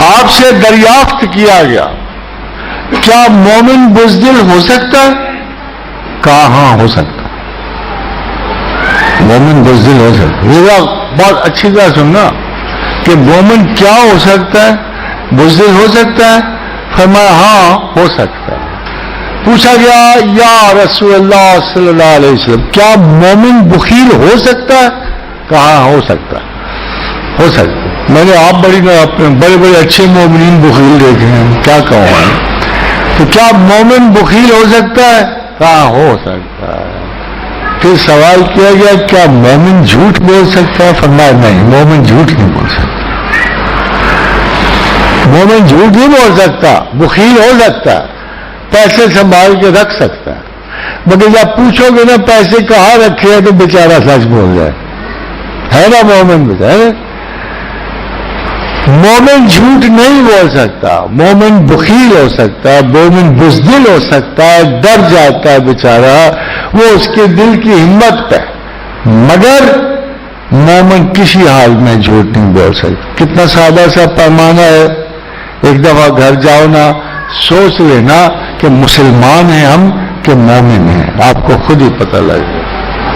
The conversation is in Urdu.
آپ سے دریافت کیا گیا کیا مومن بزدل ہو سکتا ہے؟ کہا ہاں ہو سکتا ہے، مومن بزدل ہو سکتا ہے۔ یہ بہت اچھی طرح سننا کہ مومن کیا ہو سکتا ہے؟ بزدل ہو سکتا ہے؟ فرمایا ہاں ہو سکتا ہے۔ پوچھا گیا یا رسول اللہ صلی اللہ علیہ وسلم کیا مومن بخیل ہو سکتا ہے؟ کہا ہو سکتا ہے، ہو سکتا ہے۔ میں نے آپ اپنے بڑے بڑے اچھے مومنین بخیل دیکھے ہیں، کیا کہوں میں، تو کیا مومن بخیل ہو سکتا ہے؟ کہا ہو سکتا ہے۔ پھر سوال کیا گیا کیا مومن جھوٹ بول سکتا ہے؟ فرمایا نہیں، مومن جھوٹ نہیں بول سکتا، مومن جھوٹ نہیں بول سکتا، بخیل ہو سکتا ہے، پیسے سنبھال کے رکھ سکتا ہے، مگر جب پوچھو گے نا پیسے کہاں رکھے ہیں تو بیچارہ سچ بول جائے، ہے نا مومن بیچارہ۔ مومن جھوٹ نہیں بول سکتا، مومن بخیل ہو سکتا ہے، مومن بزدل ہو سکتا ہے، ڈر جاتا ہے بیچارہ، وہ اس کے دل کی ہمت پہ، مگر مومن کسی حال میں جھوٹ نہیں بول سکتا۔ کتنا سادہ سا پیمانہ ہے، ایک دفعہ گھر جاؤ نا، سوچ لینا کہ مسلمان ہیں ہم کہ مومن ہیں، آپ کو خود ہی پتہ لگے۔